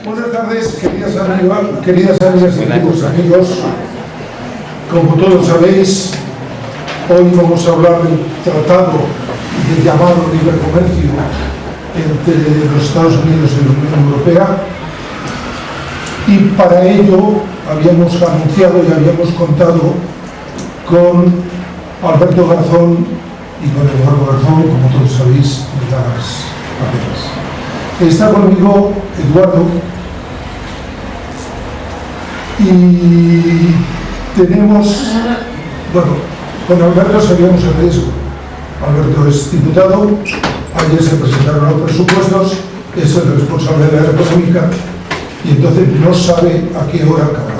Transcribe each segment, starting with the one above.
Buenas tardes, queridas amigas y queridos amigos. Como todos sabéis, hoy vamos a hablar del tratado del llamado libre comercio entre los Estados Unidos y la Unión Europea, y para ello habíamos anunciado y habíamos contado con Alberto Garzón y con Eduardo Garzón, como todos sabéis, en las paneles. Está conmigo Eduardo y tenemos, bueno, con Alberto sabíamos el riesgo. Alberto es diputado, ayer se presentaron los presupuestos, es el responsable de la económica y entonces no sabe a qué hora acabar.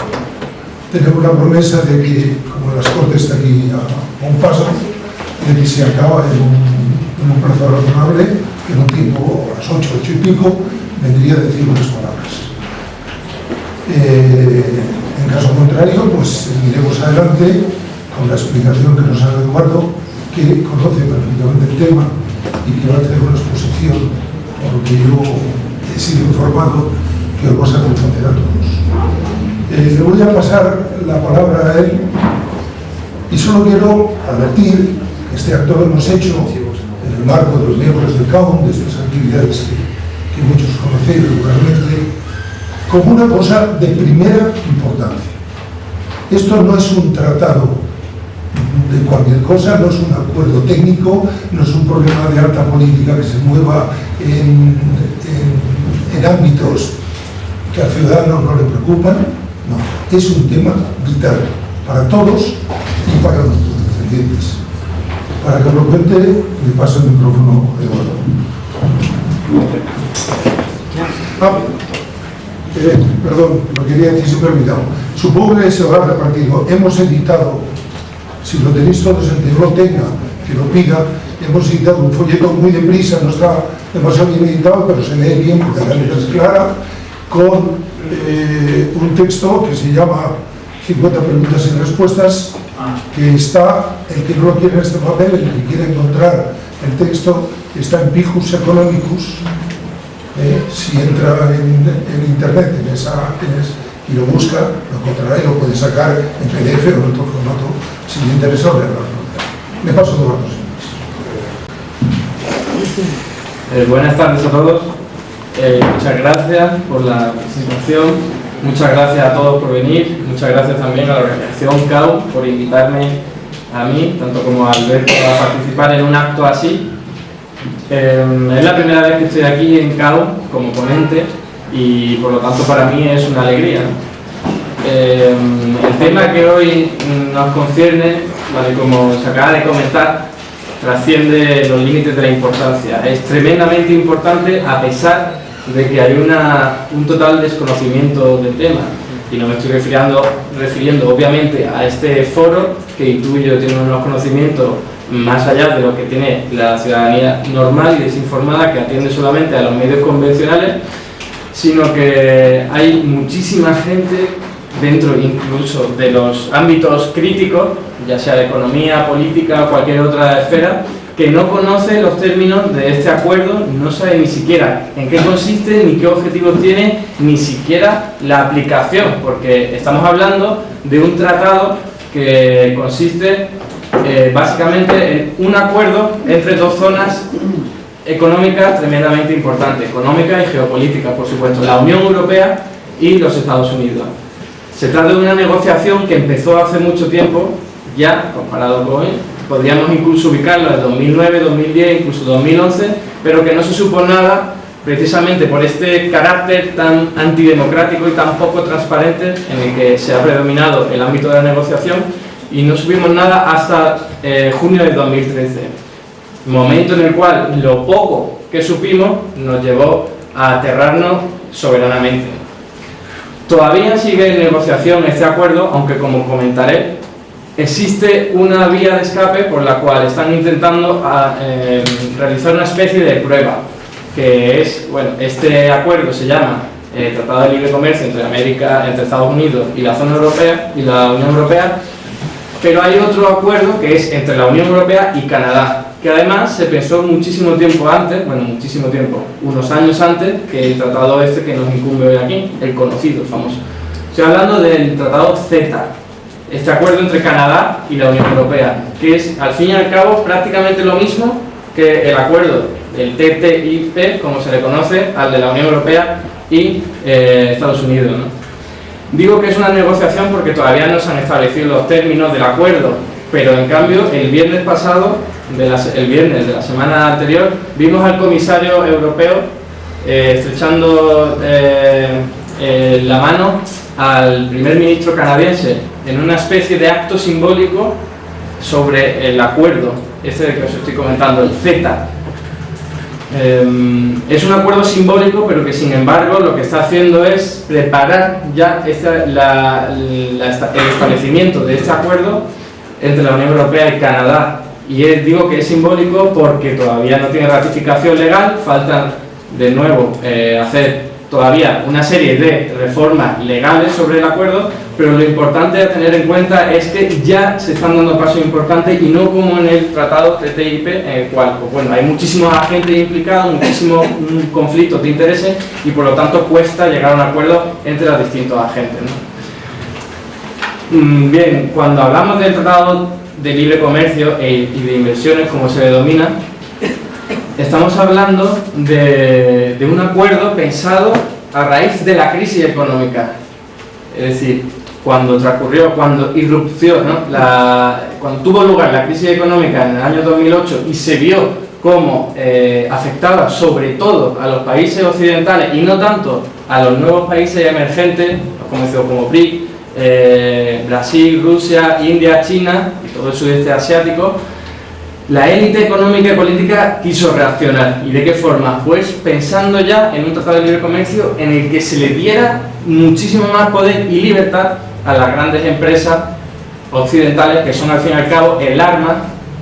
Tenemos la promesa de que, como las Cortes está aquí a un paso, de que se acaba en un plazo razonable, que en un tiempo, a las 8 y pico, vendría a decir unas palabras. En caso contrario, pues iremos adelante con la explicación que nos ha dado Eduardo, que conoce perfectamente el tema y que va a tener una exposición, por lo que yo he sido informado, que os va a satisfacer a todos. Le voy a pasar la palabra a él y solo quiero advertir que este acto lo hemos hecho en el marco de los miembros del CAUM, de estas actividades que muchos conocéis regularmente, como una cosa de primera importancia. Esto no es un tratado de cualquier cosa, no es un acuerdo técnico, no es un problema de alta política que se mueva en ámbitos que al ciudadano no le preocupan. No, es un tema vital para todos y para nuestros descendientes. Para que lo cuente, le paso el micrófono a Eduardo. Perdón, lo quería decir, se me ha olvidado. Supongo que se habrá repartido. Hemos editado, si lo tenéis todos, el que no lo tenga, que lo pida. Hemos editado un folleto muy deprisa, no está demasiado bien editado, pero se lee bien porque la letra es clara, con un texto que se llama 50 preguntas y respuestas, que está, el que no lo quiere en este papel, el que quiere encontrar el texto, está en Pijus Economicus. Si entra en internet y lo busca, lo encontrará y lo puede sacar en PDF o en otro formato si le interesa leerlo. Le paso a Eduardo. Buenas tardes a todos. Muchas gracias por la presentación, muchas gracias a todos por venir, muchas gracias también a la organización CAUM por invitarme a mí, tanto como a Alberto, a participar en un acto así. Es la primera vez que estoy aquí en CAUM como ponente y por lo tanto para mí es una alegría. El tema que hoy nos concierne, ¿vale?, como se acaba de comentar, trasciende los límites de la importancia. Es tremendamente importante a pesar de que hay un total desconocimiento del tema. Y no me estoy refiriendo obviamente a este foro, que intuyo tiene unos conocimientos más allá de lo que tiene la ciudadanía normal y desinformada, que atiende solamente a los medios convencionales, sino que hay muchísima gente dentro incluso de los ámbitos críticos, ya sea de economía, política o cualquier otra esfera, que no conoce los términos de este acuerdo, no sabe ni siquiera en qué consiste, ni qué objetivos tiene, ni siquiera la aplicación, porque estamos hablando de un tratado que consiste básicamente en un acuerdo entre dos zonas económicas tremendamente importantes, económica y geopolítica, por supuesto, la Unión Europea y los Estados Unidos. Se trata de una negociación que empezó hace mucho tiempo, ya comparado con hoy, podríamos incluso ubicarlo en 2009, 2010, incluso 2011, pero que no se supo nada precisamente por este carácter tan antidemocrático y tan poco transparente en el que se ha predominado el ámbito de la negociación, y no supimos nada hasta junio de 2013, momento en el cual lo poco que supimos nos llevó a aterrarnos soberanamente. Todavía sigue en negociación este acuerdo, aunque como comentaré, existe una vía de escape por la cual están intentando realizar una especie de prueba, que es, bueno, este acuerdo se llama Tratado de Libre Comercio entre Estados Unidos y la zona europea y la Unión Europea, pero hay otro acuerdo que es entre la Unión Europea y Canadá, que además se pensó muchísimo tiempo antes, bueno, muchísimo tiempo, unos años antes que el tratado este que nos incumbe hoy aquí, el conocido, el famoso. Estoy hablando del tratado CETA, este acuerdo entre Canadá y la Unión Europea, que es al fin y al cabo prácticamente lo mismo que el acuerdo del TTIP, como se le conoce, al de la Unión Europea y Estados Unidos, ¿no? Digo que es una negociación porque todavía no se han establecido los términos del acuerdo, pero en cambio el viernes pasado, el viernes de la semana anterior, vimos al comisario europeo estrechando la mano al primer ministro canadiense en una especie de acto simbólico sobre el acuerdo, este que os estoy comentando, el CETA. Es un acuerdo simbólico, pero que sin embargo lo que está haciendo es preparar ya el establecimiento de este acuerdo entre la Unión Europea y Canadá. Y digo que es simbólico porque todavía no tiene ratificación legal, falta de nuevo hacer todavía una serie de reformas legales sobre el acuerdo, pero lo importante a tener en cuenta es que ya se están dando pasos importantes y no como en el tratado TTIP, en el cual pues bueno, hay muchísimos agentes implicados, muchísimos conflictos de intereses y por lo tanto cuesta llegar a un acuerdo entre los distintos agentes, ¿no? Bien, cuando hablamos del tratado de libre comercio y de inversiones, como se denomina, estamos hablando de un acuerdo pensado a raíz de la crisis económica. Es decir, cuando irrupció, ¿no? Cuando tuvo lugar la crisis económica en el año 2008 y se vio cómo afectaba sobre todo a los países occidentales y no tanto a los nuevos países emergentes, conocidos como BRIC, Brasil, Rusia, India, China y todo el sudeste asiático, la élite económica y política quiso reaccionar. ¿Y de qué forma? Pues pensando ya en un tratado de libre comercio en el que se le diera muchísimo más poder y libertad a las grandes empresas occidentales, que son al fin y al cabo el arma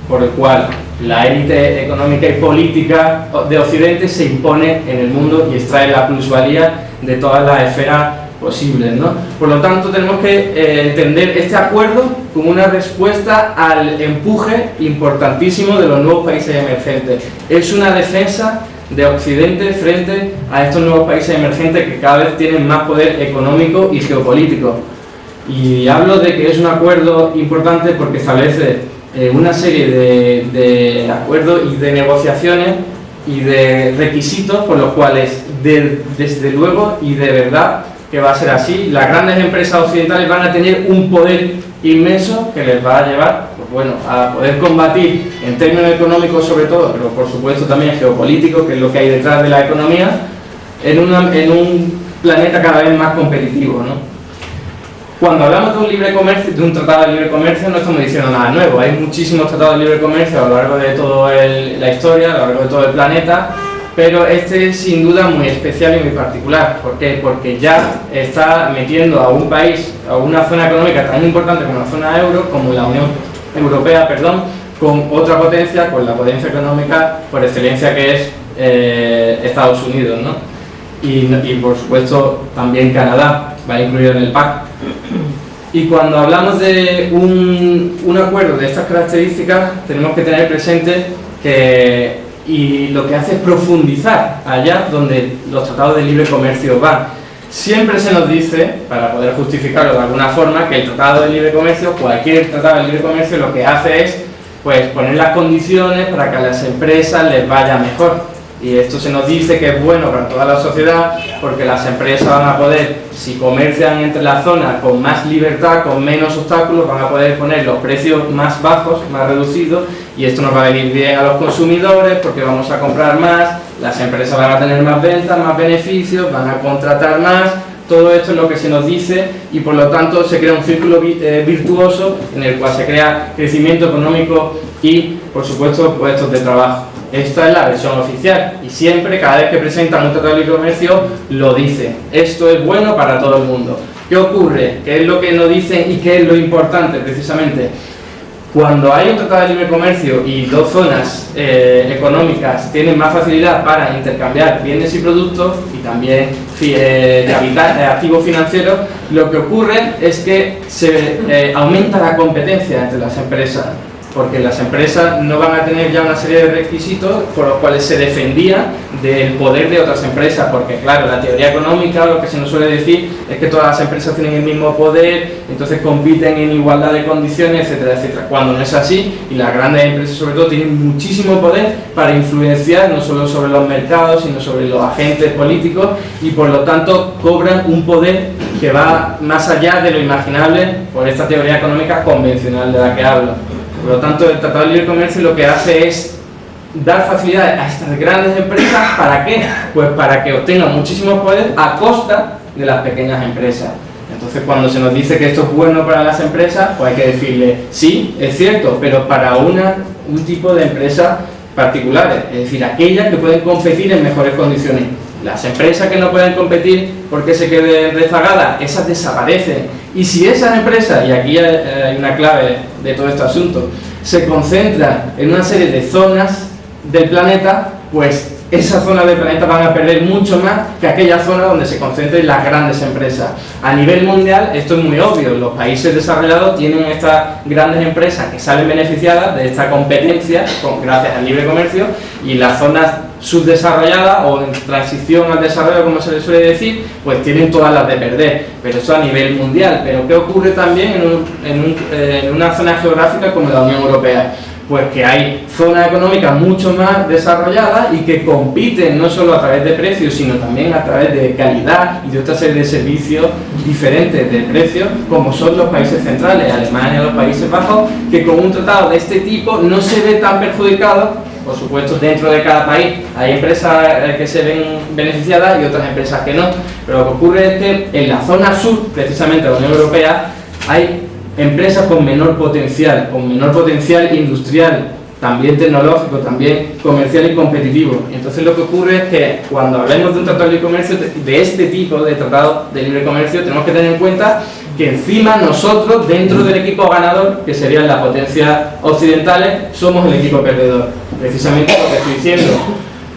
por el cual la élite económica y política de Occidente se impone en el mundo y extrae la plusvalía de todas las esferas posibles, ¿no? Por lo tanto, tenemos que entender este acuerdo como una respuesta al empuje importantísimo de los nuevos países emergentes. Es una defensa de Occidente frente a estos nuevos países emergentes que cada vez tienen más poder económico y geopolítico. Y hablo de que es un acuerdo importante porque establece una serie de acuerdos y de negociaciones y de requisitos por los cuales, desde luego y de verdad, que va a ser así, las grandes empresas occidentales van a tener un poder inmenso que les va a llevar, pues bueno, a poder combatir en términos económicos sobre todo, pero por supuesto también geopolíticos, que es lo que hay detrás de la economía, en un planeta cada vez más competitivo, ¿no? Cuando hablamos de un libre comercio, de un tratado de libre comercio, no estamos diciendo nada nuevo. Hay muchísimos tratados de libre comercio a lo largo de toda la historia, a lo largo de todo el planeta, pero este es sin duda muy especial y muy particular. ¿Por qué? Porque ya está metiendo a un país, a una zona económica tan importante como la zona euro, como la Unión Europea, perdón, con otra potencia, con la potencia económica por excelencia que es Estados Unidos, ¿no? Y por supuesto también Canadá va incluido en el PAC. Y cuando hablamos de un acuerdo de estas características, tenemos que tener presente que y lo que hace es profundizar allá donde los tratados de libre comercio van. Siempre se nos dice, para poder justificarlo de alguna forma, que el tratado de libre comercio, cualquier tratado de libre comercio, lo que hace es pues poner las condiciones para que a las empresas les vaya mejor. Y esto se nos dice que es bueno para toda la sociedad porque las empresas van a poder, si comercian entre las zonas con más libertad, con menos obstáculos, van a poder poner los precios más bajos, más reducidos, y esto nos va a venir bien a los consumidores porque vamos a comprar más, las empresas van a tener más ventas, más beneficios, van a contratar más. Todo esto es lo que se nos dice y por lo tanto se crea un círculo virtuoso en el cual se crea crecimiento económico y por supuesto puestos de trabajo. Esta es la versión oficial y siempre, cada vez que presentan un tratado de libre comercio, lo dicen. Esto es bueno para todo el mundo. ¿Qué ocurre? ¿Qué es lo que nos dicen y qué es lo importante precisamente? Cuando hay un tratado de libre comercio y dos zonas económicas tienen más facilidad para intercambiar bienes y productos y también activos financieros, lo que ocurre es que se aumenta la competencia entre las empresas. porque las empresas no van a tener ya una serie de requisitos por los cuales se defendía del poder de otras empresas, porque claro, la teoría económica lo que se nos suele decir es que todas las empresas tienen el mismo poder, entonces compiten en igualdad de condiciones, etcétera, etcétera, cuando no es así, y las grandes empresas sobre todo tienen muchísimo poder para influenciar no solo sobre los mercados, sino sobre los agentes políticos, y por lo tanto cobran un poder que va más allá de lo imaginable por esta teoría económica convencional de la que hablo. Por lo tanto, el Tratado de Libre Comercio lo que hace es dar facilidades a estas grandes empresas. ¿Para qué? Pues para que obtengan muchísimo poder a costa de las pequeñas empresas. Entonces, cuando se nos dice que esto es bueno para las empresas, pues hay que decirle, sí, es cierto, pero para un tipo de empresas particulares, es decir, aquellas que pueden competir en mejores condiciones. Las empresas que no pueden competir porque se queden rezagadas, esas desaparecen. Y si esas empresas, y aquí hay una clave de todo este asunto, se concentran en una serie de zonas del planeta, pues esas zonas del planeta van a perder mucho más que aquella zona donde se concentren las grandes empresas. A nivel mundial esto es muy obvio, los países desarrollados tienen estas grandes empresas que salen beneficiadas de esta competencia gracias al libre comercio, y las zonas subdesarrolladas o en transición al desarrollo, como se les suele decir, pues tienen todas las de perder, pero eso a nivel mundial. Pero ¿qué ocurre también en una zona geográfica como la Unión Europea? Pues que hay zonas económicas mucho más desarrolladas y que compiten no solo a través de precios, sino también a través de calidad y de otra serie de servicios diferentes de precios, como son los países centrales, Alemania, los Países Bajos, que con un tratado de este tipo no se ve tan perjudicado. Por supuesto, dentro de cada país hay empresas que se ven beneficiadas y otras empresas que no, pero lo que ocurre es que en la zona sur, precisamente de la Unión Europea, hay empresas con menor potencial industrial, también tecnológico, también comercial y competitivo. Entonces lo que ocurre es que cuando hablemos de un tratado de libre comercio, de este tipo de tratado de libre comercio, tenemos que tener en cuenta que encima nosotros, dentro del equipo ganador, que serían las potencias occidentales, somos el equipo perdedor. Precisamente lo que estoy diciendo.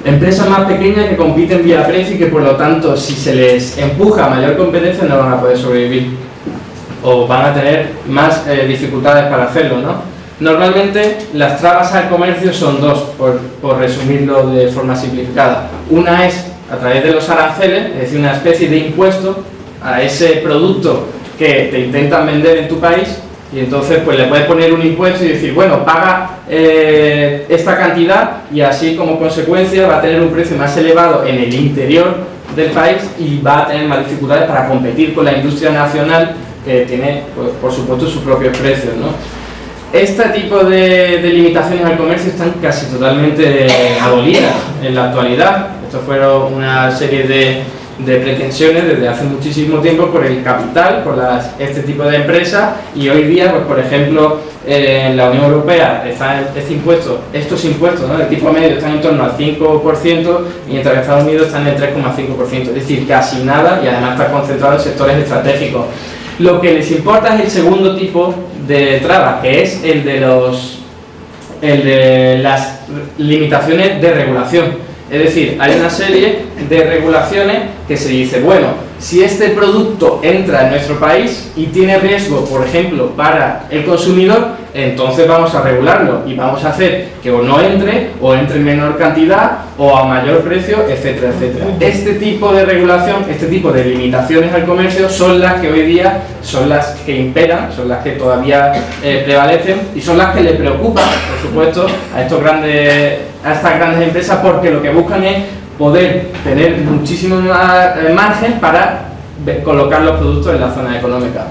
Empresas más pequeñas que compiten vía precio y que por lo tanto, si se les empuja a mayor competencia, no van a poder sobrevivir o van a tener más dificultades para hacerlo, ¿no? Normalmente las trabas al comercio son dos, por resumirlo de forma simplificada. Una es a través de los aranceles, es decir, una especie de impuesto a ese producto que te intentan vender en tu país, y entonces pues le puedes poner un impuesto y decir, bueno, paga esta cantidad, y así como consecuencia va a tener un precio más elevado en el interior del país y va a tener más dificultades para competir con la industria nacional, que tiene, pues, por supuesto, sus propios precios, ¿no? Este tipo de limitaciones al comercio están casi totalmente abolidas en la actualidad. Esto fueron una serie de pretensiones desde hace muchísimo tiempo por el capital, por este tipo de empresas, y hoy día, pues, por ejemplo, en la Unión Europea estos impuestos, ¿no?, de tipo medio están en torno al 5%, mientras que Estados Unidos están en el 3,5%, es decir, casi nada, y además está concentrado en sectores estratégicos. Lo que les importa es el segundo tipo de trabas, que es el de las limitaciones de regulación. Es decir, hay una serie de regulaciones que se dice, bueno, si este producto entra en nuestro país y tiene riesgo, por ejemplo, para el consumidor, entonces vamos a regularlo y vamos a hacer que o no entre, o entre en menor cantidad, o a mayor precio, etcétera, etcétera. Este tipo de regulación, este tipo de limitaciones al comercio son las que hoy día son las que imperan, son las que todavía prevalecen, y son las que le preocupan, por supuesto, a estas grandes empresas, porque lo que buscan es poder tener muchísimo más margen para colocar los productos en la zona económica.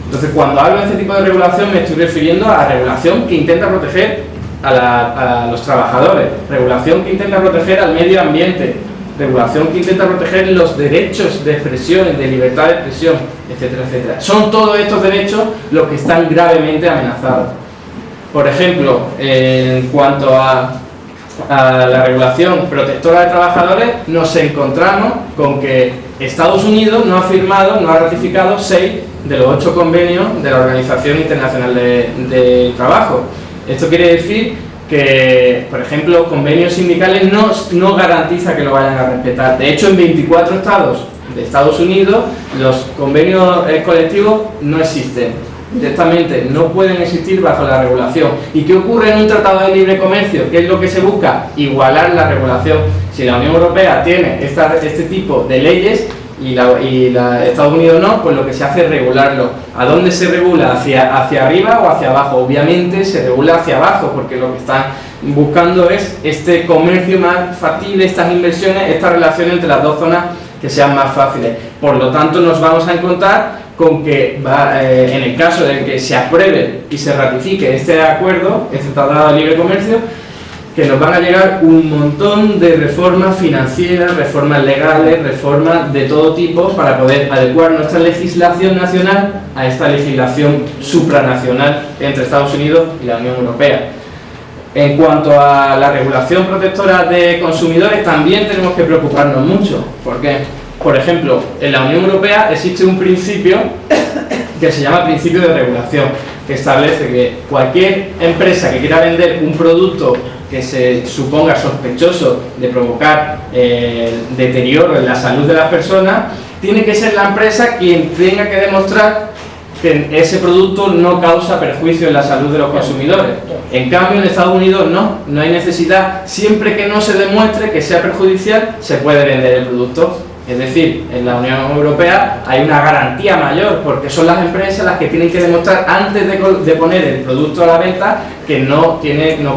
Entonces, cuando hablo de este tipo de regulación, me estoy refiriendo a regulación que intenta proteger a los trabajadores, regulación que intenta proteger al medio ambiente, regulación que intenta proteger los derechos de expresión, de libertad de expresión, etcétera, etcétera. Son todos estos derechos los que están gravemente amenazados. Por ejemplo, en cuanto a la regulación protectora de trabajadores, nos encontramos con que Estados Unidos no ha ratificado 6 de los 8 convenios de la Organización Internacional del Trabajo. Esto quiere decir que, por ejemplo, convenios sindicales no garantiza que lo vayan a respetar. De hecho, en 24 estados de Estados Unidos los convenios colectivos no existen. directamente no pueden existir bajo la regulación. ¿Y qué ocurre en un tratado de libre comercio? ¿Qué es lo que se busca? Igualar la regulación. Si la Unión Europea tiene este tipo de leyes y Estados Unidos no, pues lo que se hace es regularlo. ¿A dónde se regula? ¿Hacia arriba o hacia abajo? Obviamente se regula hacia abajo, porque lo que están buscando es este comercio más factible, estas inversiones, esta relación entre las dos zonas que sean más fáciles. Por lo tanto, nos vamos a encontrar con que en el caso de que se apruebe y se ratifique este acuerdo, este tratado de libre comercio, que nos van a llegar un montón de reformas financieras, reformas legales, reformas de todo tipo para poder adecuar nuestra legislación nacional a esta legislación supranacional entre Estados Unidos y la Unión Europea. En cuanto a la regulación protectora de consumidores, también tenemos que preocuparnos mucho, porque, por ejemplo, en la Unión Europea existe un principio que se llama principio de regulación, que establece que cualquier empresa que quiera vender un producto que se suponga sospechoso de provocar deterioro en la salud de las personas, tiene que ser la empresa quien tenga que demostrar que ese producto no causa perjuicio en la salud de los consumidores. En cambio, en Estados Unidos no hay necesidad. Siempre que no se demuestre que sea perjudicial, se puede vender el producto. Es decir, en la Unión Europea hay una garantía mayor, porque son las empresas las que tienen que demostrar antes de poner el producto a la venta que no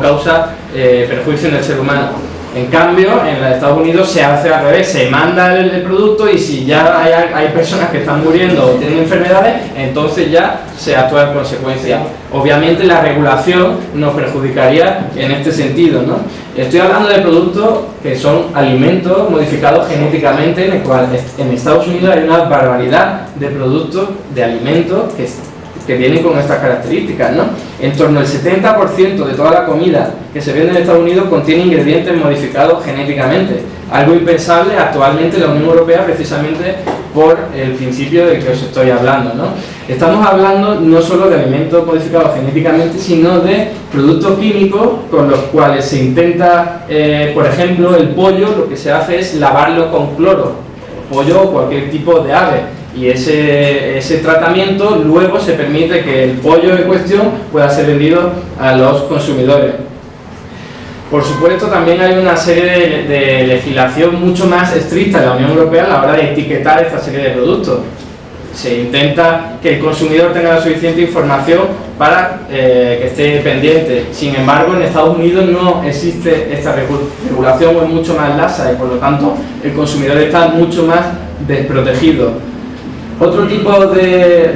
causa perjuicio en el ser humano. En cambio, en los Estados Unidos se hace al revés, se manda el producto y si ya hay personas que están muriendo o tienen enfermedades, entonces ya se actúa en consecuencia. Obviamente la regulación nos perjudicaría en este sentido, ¿no? Estoy hablando de productos que son alimentos modificados genéticamente, en el cual en Estados Unidos hay una barbaridad de productos, de alimentos que vienen con estas características, ¿no? En torno al 70% de toda la comida que se vende en Estados Unidos contiene ingredientes modificados genéticamente, algo impensable actualmente en la Unión Europea, precisamente por el principio del que os estoy hablando, ¿no? Estamos hablando no solo de alimentos modificados genéticamente, sino de productos químicos con los cuales se intenta, por ejemplo, el pollo, lo que se hace es lavarlo con cloro, pollo o cualquier tipo de ave. Y ese tratamiento luego se permite que el pollo en cuestión pueda ser vendido a los consumidores. Por supuesto, también hay una serie de legislación mucho más estricta en la Unión Europea a la hora de etiquetar esta serie de productos. Se intenta que el consumidor tenga la suficiente información para que esté pendiente. Sin embargo, en Estados Unidos no existe esta regulación, o es mucho más laxa, y por lo tanto el consumidor está mucho más desprotegido. Otro tipo de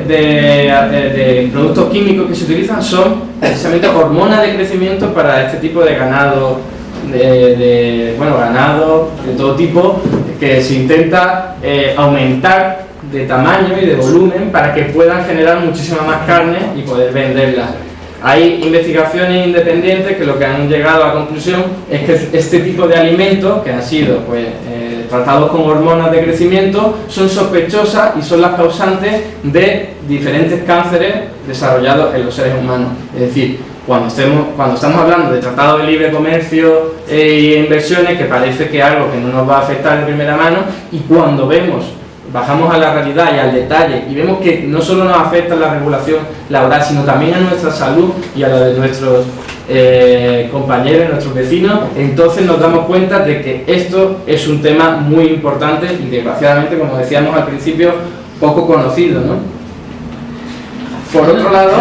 productos químicos que se utilizan son precisamente hormonas de crecimiento para este tipo de ganado, ganado de todo tipo, que se intenta aumentar de tamaño y de volumen para que puedan generar muchísima más carne y poder venderla. Hay investigaciones independientes que lo que han llegado a la conclusión es que este tipo de alimentos que han sido tratados con hormonas de crecimiento son sospechosas y son las causantes de diferentes cánceres desarrollados en los seres humanos. Es decir, cuando estamos hablando de tratado de libre comercio e inversiones, que parece que es algo que no nos va a afectar de primera mano, y cuando bajamos a la realidad y al detalle y vemos que no solo nos afecta la regulación laboral, sino también a nuestra salud y a la de nuestros compañeros, nuestros vecinos, entonces nos damos cuenta de que esto es un tema muy importante y desgraciadamente, como decíamos al principio, poco conocido, ¿no? Por otro lado,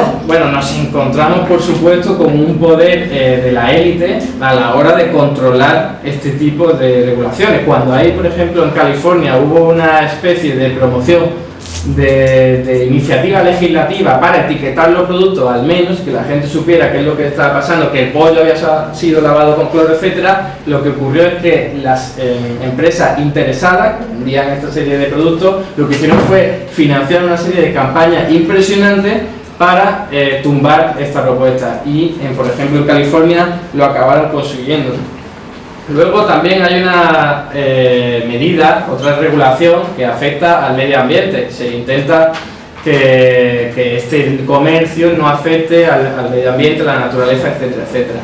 nos encontramos por supuesto con un poder de la élite a la hora de controlar este tipo de regulaciones. Cuando hay, por ejemplo, en California hubo una especie de promoción de iniciativa legislativa para etiquetar los productos, al menos que la gente supiera qué es lo que estaba pasando, que el pollo había sido lavado con cloro, etcétera, lo que ocurrió es que las empresas interesadas que vendían esta serie de productos lo que hicieron fue financiar una serie de campañas impresionantes para tumbar esta propuesta y, por ejemplo, en California lo acabaron consiguiendo. Luego también hay una medida, otra regulación que afecta al medio ambiente. Se intenta que este comercio no afecte al medio ambiente, a la naturaleza, etcétera, etcétera.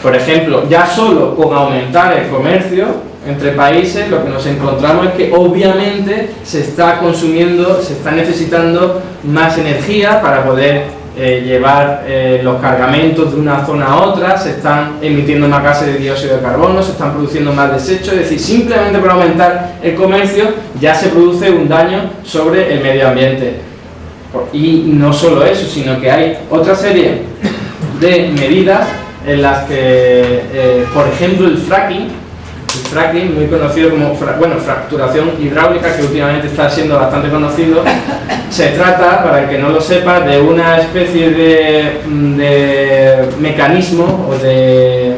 Por ejemplo, ya solo con aumentar el comercio entre países, lo que nos encontramos es que obviamente se está consumiendo, se está necesitando más energía para poder llevar los cargamentos de una zona a otra, se están emitiendo más gases de dióxido de carbono, se están produciendo más desechos, es decir, simplemente por aumentar el comercio ya se produce un daño sobre el medio ambiente. Y no solo eso, sino que hay otra serie de medidas en las que, por ejemplo, el fracking, muy conocido como fracturación hidráulica, que últimamente está siendo bastante conocido, se trata, para el que no lo sepa, de una especie de mecanismo o de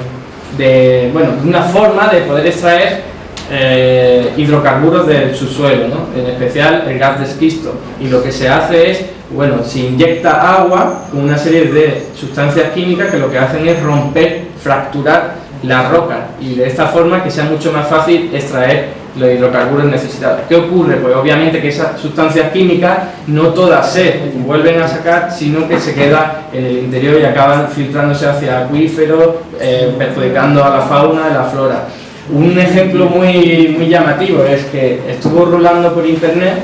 una forma de poder extraer hidrocarburos del subsuelo, ¿no? En especial el gas de esquisto, y lo que se hace es, se inyecta agua con una serie de sustancias químicas que lo que hacen es romper, fracturar la roca, y de esta forma que sea mucho más fácil extraer los hidrocarburos necesitados. ¿Qué ocurre? Pues obviamente que esas sustancias químicas no todas se vuelven a sacar, sino que se quedan en el interior y acaban filtrándose hacia acuíferos, perjudicando a la fauna y la flora. Un ejemplo muy llamativo es que estuvo rolando por internet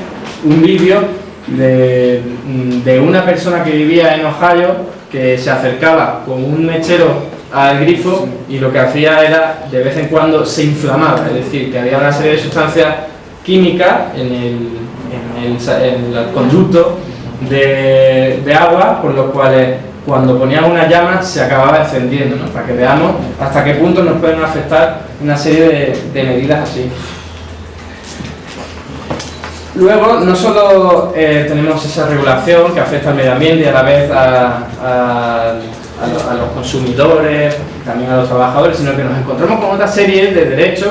un vídeo de una persona que vivía en Ohio, que se acercaba con un mechero al grifo y lo que hacía era, de vez en cuando, se inflamaba, es decir, que había una serie de sustancias químicas en el conducto de agua, por los cuales cuando ponía una llama se acababa encendiendo, ¿no? Para que veamos hasta qué punto nos pueden afectar una serie de medidas así. Luego, no solo tenemos esa regulación que afecta al medio ambiente y a la vez a los consumidores, también a los trabajadores, sino que nos encontramos con otra serie de derechos,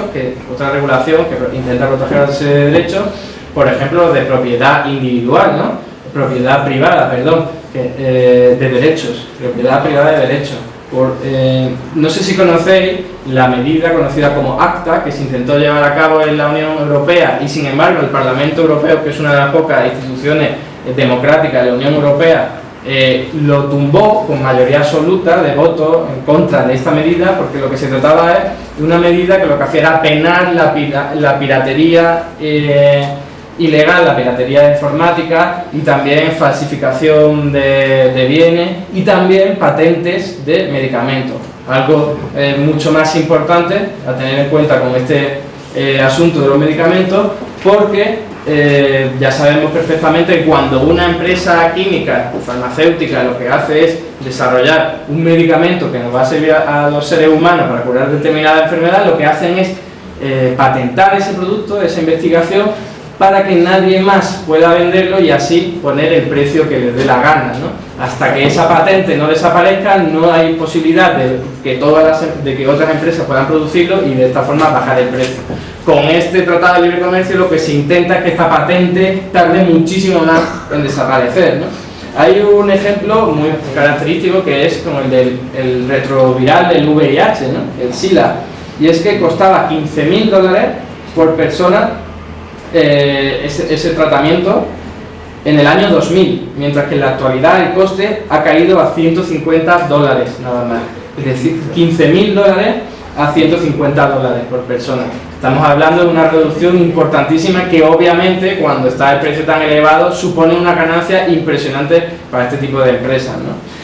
otra regulación que intenta proteger ese derecho, por ejemplo, de propiedad individual, ¿no? Propiedad privada, perdón, de derechos, propiedad privada de derechos. No sé si conocéis la medida conocida como ACTA, que se intentó llevar a cabo en la Unión Europea, y sin embargo el Parlamento Europeo, que es una de las pocas instituciones democráticas de la Unión Europea, lo tumbó con mayoría absoluta de votos en contra de esta medida, porque lo que se trataba es de una medida que lo que hacía era penar la piratería ilegal, la piratería informática, y también falsificación de bienes y también patentes de medicamentos. Algo mucho más importante a tener en cuenta con este asunto de los medicamentos, porque ya sabemos perfectamente que cuando una empresa química o farmacéutica lo que hace es desarrollar un medicamento que nos va a servir a los seres humanos para curar determinada enfermedad, lo que hacen es patentar ese producto, esa investigación, para que nadie más pueda venderlo y así poner el precio que les dé la gana, ¿no? Hasta que esa patente no desaparezca, no hay posibilidad de que otras empresas puedan producirlo y de esta forma bajar el precio. Con este tratado de libre comercio lo que se intenta es que esta patente tarde muchísimo más en desaparecer, ¿no? Hay un ejemplo muy característico que es como el retroviral del VIH, ¿no? El SIDA, y es que costaba $15.000 por persona ese tratamiento en el año 2000, mientras que en la actualidad el coste ha caído a $150 nada más, es decir, $15.000 a $150 por persona. Estamos hablando de una reducción importantísima que obviamente cuando está el precio tan elevado supone una ganancia impresionante para este tipo de empresas, ¿no?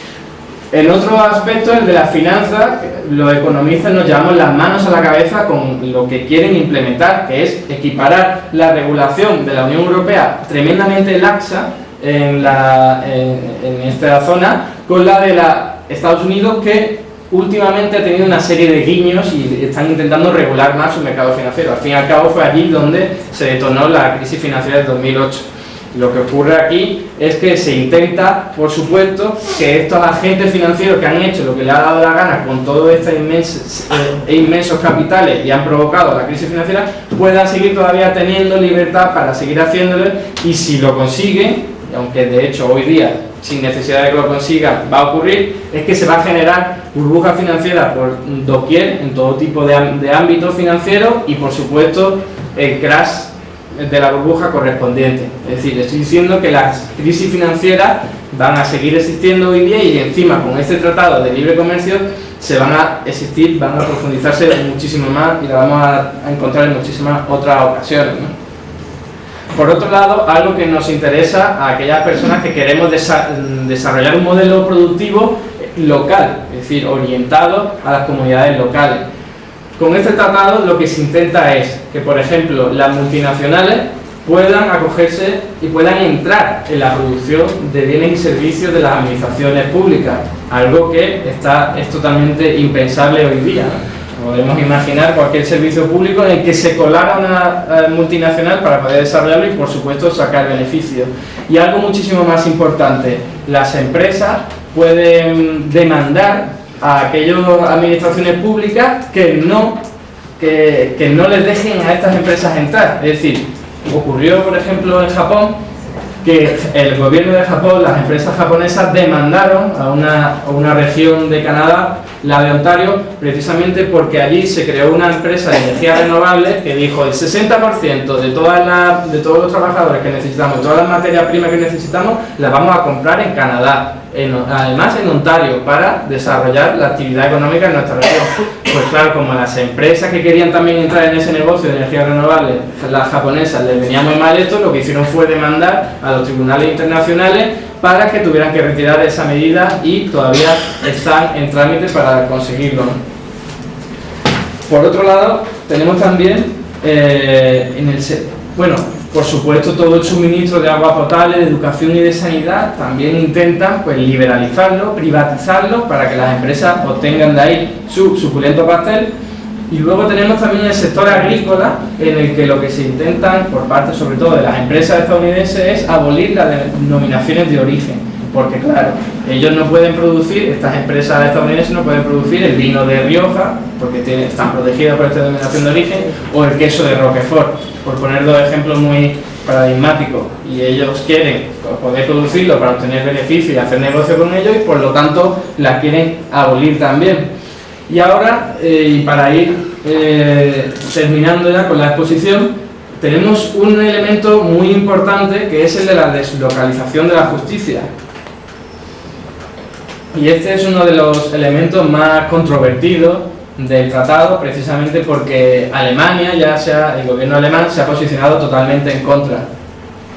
El otro aspecto, el de las finanzas, los economistas nos llevamos las manos a la cabeza con lo que quieren implementar, que es equiparar la regulación de la Unión Europea tremendamente laxa en esta zona con la de Estados Unidos, que últimamente ha tenido una serie de guiños y están intentando regular más su mercado financiero. Al fin y al cabo fue allí donde se detonó la crisis financiera del 2008. Lo que ocurre aquí es que se intenta, por supuesto, que estos agentes financieros que han hecho lo que le ha dado la gana con todos estos inmensos capitales y han provocado la crisis financiera, puedan seguir todavía teniendo libertad para seguir haciéndolo, y si lo consiguen, aunque de hecho hoy día, sin necesidad de que lo consigan, va a ocurrir, es que se va a generar burbujas financieras por doquier, en todo tipo de ámbitos financieros, y por supuesto el crash de la burbuja correspondiente. Es decir, estoy diciendo que las crisis financieras van a seguir existiendo hoy día, y encima con este tratado de libre comercio se van a existir, van a profundizarse muchísimo más y la vamos a encontrar en muchísimas otras ocasiones, ¿no? Por otro lado, algo que nos interesa a aquellas personas que queremos desarrollar un modelo productivo local, es decir, orientado a las comunidades locales. Con este tratado lo que se intenta es que, por ejemplo, las multinacionales puedan acogerse y puedan entrar en la producción de bienes y servicios de las administraciones públicas, algo que es totalmente impensable hoy día, ¿no? Podemos imaginar cualquier servicio público en el que se colara una multinacional para poder desarrollarlo y, por supuesto, sacar beneficios. Y algo muchísimo más importante, las empresas pueden demandar a aquellas administraciones públicas que no les dejen a estas empresas entrar. Es decir, ocurrió, por ejemplo, en Japón, que el gobierno de Japón, las empresas japonesas demandaron a una región de Canadá, la de Ontario, precisamente porque allí se creó una empresa de energía renovable que dijo el 60% de todos los trabajadores que necesitamos, todas las materias primas que necesitamos, las vamos a comprar en Canadá, además en Ontario, para desarrollar la actividad económica en nuestra región. Pues claro, como las empresas que querían también entrar en ese negocio de energía renovable, las japonesas, les venía muy mal esto, lo que hicieron fue demandar a los tribunales internacionales para que tuvieran que retirar esa medida y todavía están en trámite para conseguirlo. Por otro lado, tenemos también por supuesto, todo el suministro de agua potable, de educación y de sanidad también intentan pues liberalizarlo, privatizarlo, para que las empresas obtengan de ahí su suculento pastel. Y luego tenemos también el sector agrícola, en el que lo que se intentan, por parte sobre todo de las empresas estadounidenses, es abolir las denominaciones de origen. Porque claro, ellos no pueden producir, estas empresas estadounidenses no pueden producir el vino de Rioja, porque están protegidas por esta denominación de origen, o el queso de Roquefort, por poner dos ejemplos muy paradigmáticos. Y ellos quieren poder producirlo para obtener beneficios y hacer negocio con ellos, y por lo tanto la quieren abolir también. Y ahora, y para ir terminando ya con la exposición, tenemos un elemento muy importante, que es el de la deslocalización de la justicia. Y este es uno de los elementos más controvertidos del tratado, precisamente porque Alemania, el gobierno alemán se ha posicionado totalmente en contra,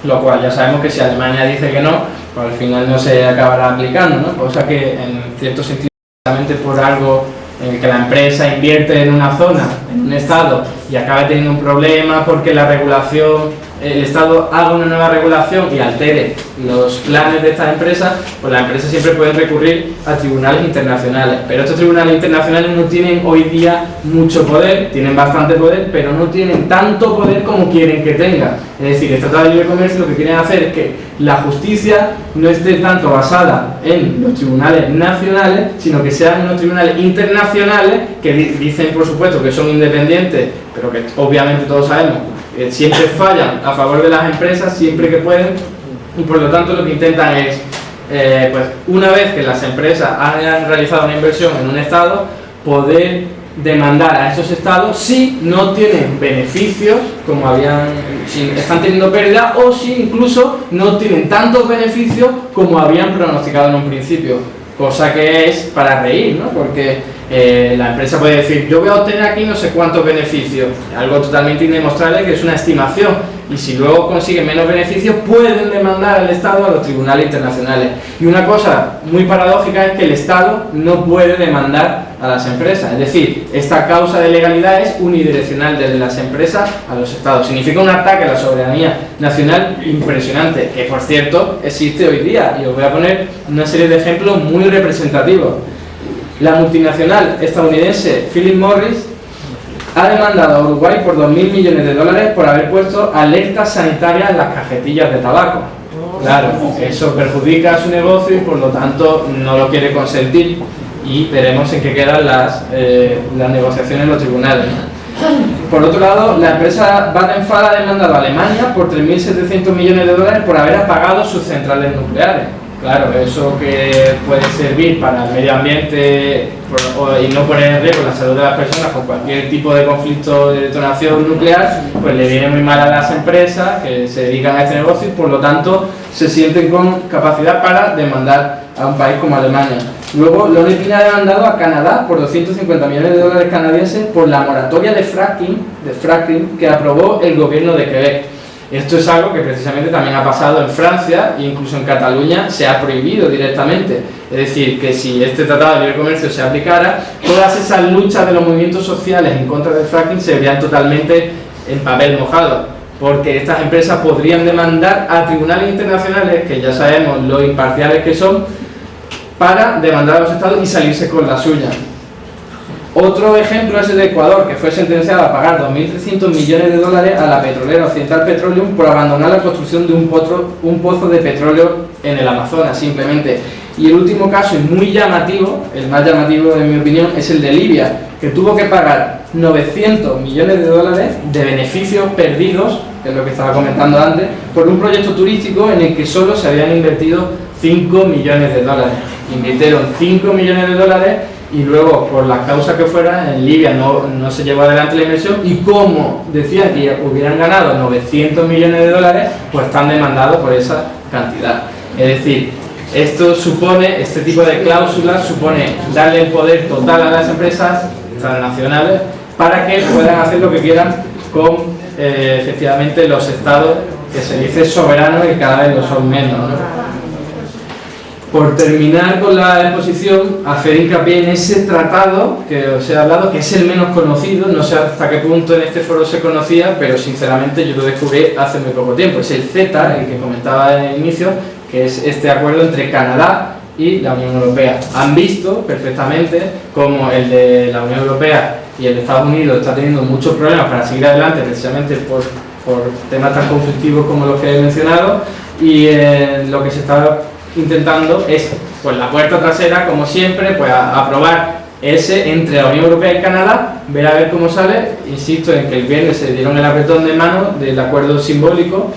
lo cual ya sabemos que si Alemania dice que no, pues al final no se acabará aplicando, ¿no? Cosa que en cierto sentido, precisamente por algo en el que la empresa invierte en una zona, en un estado, y acabe teniendo un problema porque la regulación, el Estado haga una nueva regulación y altere los planes de estas empresas, pues las empresas siempre pueden recurrir a tribunales internacionales. Pero estos tribunales internacionales no tienen hoy día mucho poder, tienen bastante poder, pero no tienen tanto poder como quieren que tengan. Es decir, el Tratado de Libre Comercio lo que quieren hacer es que la justicia no esté tanto basada en los tribunales nacionales, sino que sean unos tribunales internacionales que dicen, por supuesto, que son independientes, pero que obviamente todos sabemos siempre fallan a favor de las empresas siempre que pueden, y por lo tanto lo que intentan es, pues una vez que las empresas hayan realizado una inversión en un estado, poder demandar a esos estados si no tienen beneficios, si están teniendo pérdida, o si incluso no tienen tantos beneficios como habían pronosticado en un principio, cosa que es para reír, ¿no? Porque la empresa puede decir, yo voy a obtener aquí no sé cuántos beneficios, algo totalmente indemostrable, que es una estimación, y si luego consiguen menos beneficios pueden demandar al Estado a los tribunales internacionales. Y una cosa muy paradójica es que el Estado no puede demandar a las empresas, es decir, esta causa de legalidad es unidireccional desde las empresas a los Estados. Significa un ataque a la soberanía nacional impresionante, que por cierto existe hoy día, y os voy a poner una serie de ejemplos muy representativos. La multinacional estadounidense Philip Morris ha demandado a Uruguay por 2.000 millones de dólares por haber puesto alertas sanitarias en las cajetillas de tabaco. Claro, eso perjudica a su negocio y por lo tanto no lo quiere consentir, y veremos en qué quedan las negociaciones en los tribunales. Por otro lado, la empresa Vattenfall ha demandado a Alemania por 3.700 millones de dólares por haber apagado sus centrales nucleares. claro, eso que puede servir para el medio ambiente y no poner en riesgo la salud de las personas con cualquier tipo de conflicto de detonación nuclear, pues le viene muy mal a las empresas que se dedican a este negocio y por lo tanto se sienten con capacidad para demandar a un país como Alemania. Luego, Lone Pine ha demandado a Canadá por 250 millones de dólares canadienses por la moratoria de fracking que aprobó el gobierno de Quebec. Esto es algo que precisamente también ha pasado en Francia e incluso en Cataluña se ha prohibido directamente. Es decir, que si este tratado de libre comercio se aplicara, todas esas luchas de los movimientos sociales en contra del fracking se verían totalmente en papel mojado, porque estas empresas podrían demandar a tribunales internacionales, que ya sabemos lo imparciales que son, para demandar a los estados y salirse con la suya. Otro ejemplo es el de Ecuador, que fue sentenciado a pagar 2.300 millones de dólares a la petrolera Occidental Petroleum por abandonar la construcción de un pozo de petróleo en el Amazonas, simplemente. Y el último caso, y muy llamativo, el más llamativo en mi opinión, es el de Libia, que tuvo que pagar 900 millones de dólares de beneficios perdidos, que es lo que estaba comentando antes, por un proyecto turístico en el que solo se habían invertido 5 millones de dólares. Invirtieron 5 millones de dólares y luego, por la causa que fuera, en Libia no se llevó adelante la inversión y como decía que hubieran ganado 900 millones de dólares, pues están demandados por esa cantidad. Es decir, esto supone, este tipo de cláusulas supone darle el poder total a las empresas transnacionales para que puedan hacer lo que quieran con efectivamente los estados que se dice soberanos y cada vez lo son menos, ¿no? Por terminar con la exposición, hacer hincapié en ese tratado que os he hablado, que es el menos conocido, no sé hasta qué punto en este foro se conocía, pero sinceramente yo lo descubrí hace muy poco tiempo. Es el CETA, el que comentaba en el inicio, que es este acuerdo entre Canadá y la Unión Europea. Han visto perfectamente cómo el de la Unión Europea y el de Estados Unidos está teniendo muchos problemas para seguir adelante, precisamente por temas tan conflictivos como los que he mencionado, y lo que se está intentando es, pues la puerta trasera, como siempre, pues aprobar ese entre la Unión Europea y Canadá, ver a ver cómo sale. Insisto en que el viernes se dieron el apretón de mano del acuerdo simbólico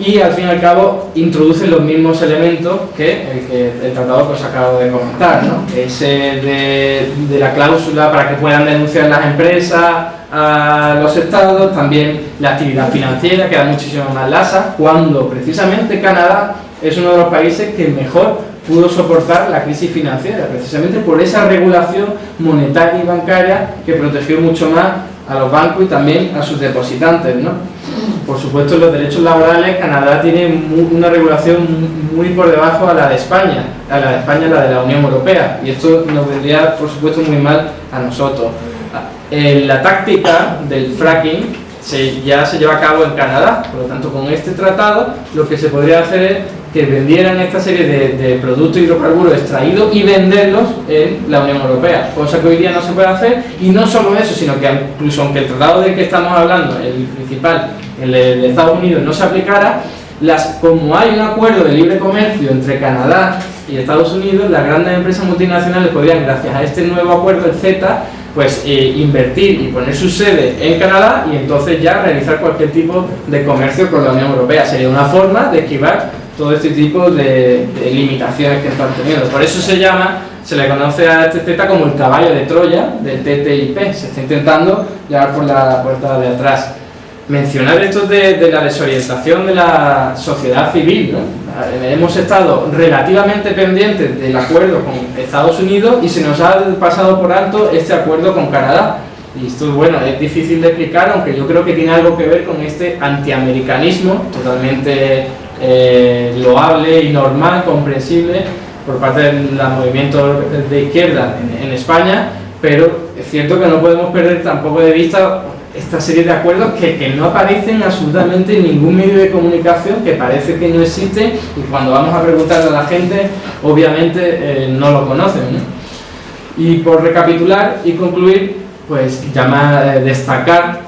y al fin y al cabo introducen los mismos elementos que el tratado que os acabo de comentar, ¿no? Ese de la cláusula para que puedan denunciar las empresas a los estados, también la actividad financiera queda muchísimo más laxa, cuando precisamente Canadá es uno de los países que mejor pudo soportar la crisis financiera, precisamente por esa regulación monetaria y bancaria que protegió mucho más a los bancos y también a sus depositantes, ¿no? Por supuesto, en los derechos laborales, Canadá tiene una regulación muy por debajo a la de España, la de la Unión Europea, y esto nos vendría, por supuesto, muy mal a nosotros. La táctica del fracking ya se lleva a cabo en Canadá, por lo tanto, con este tratado, lo que se podría hacer es que vendieran esta serie de productos hidrocarburos extraídos y venderlos en la Unión Europea, cosa que hoy día no se puede hacer. Y no solo eso, sino que incluso aunque el tratado del que estamos hablando, el principal, el de Estados Unidos, no se aplicara, como hay un acuerdo de libre comercio entre Canadá y Estados Unidos, las grandes empresas multinacionales podrían, gracias a este nuevo acuerdo, el CETA, pues invertir y poner su sede en Canadá y entonces ya realizar cualquier tipo de comercio con la Unión Europea. Sería una forma de esquivar todo este tipo de limitaciones que están teniendo. Por eso se le conoce a este CETA como el caballo de Troya del TTIP. Se está intentando llevar por la puerta de atrás. Mencionar esto de la desorientación de la sociedad civil, ¿no? Hemos estado relativamente pendientes del acuerdo con Estados Unidos y se nos ha pasado por alto este acuerdo con Canadá. Y esto, bueno, es difícil de explicar, aunque yo creo que tiene algo que ver con este antiamericanismo totalmente loable y normal, comprensible por parte de los movimientos de izquierda en España, pero es cierto que no podemos perder tampoco de vista esta serie de acuerdos que no aparecen absolutamente en ningún medio de comunicación, que parece que no existen, y cuando vamos a preguntarle a la gente, obviamente no lo conocen, ¿no? Y por recapitular y concluir, pues destacar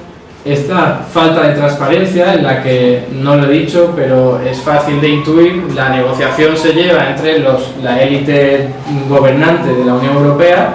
esta falta de transparencia en la que, no lo he dicho, pero es fácil de intuir, la negociación se lleva entre la élite gobernante de la Unión Europea,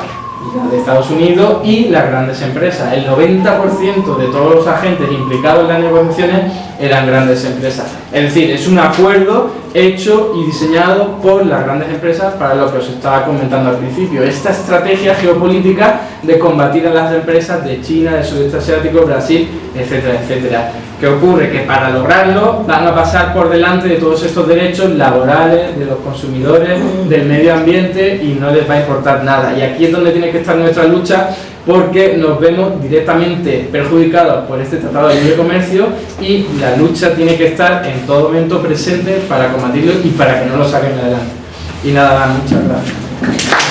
de Estados Unidos y las grandes empresas. El 90% de todos los agentes implicados en las negociaciones eran grandes empresas. Es decir, es un acuerdo hecho y diseñado por las grandes empresas para lo que os estaba comentando al principio. Esta estrategia geopolítica de combatir a las empresas de China, del sudeste asiático, Brasil, etcétera, etcétera. ¿Qué ocurre? Que para lograrlo van a pasar por delante de todos estos derechos laborales, de los consumidores, del medio ambiente, y no les va a importar nada. Y aquí es donde tiene que estar nuestra lucha, porque nos vemos directamente perjudicados por este Tratado de Libre Comercio, y la lucha tiene que estar en todo momento presente para combatirlo y para que no lo saquen adelante. Y nada más, muchas gracias.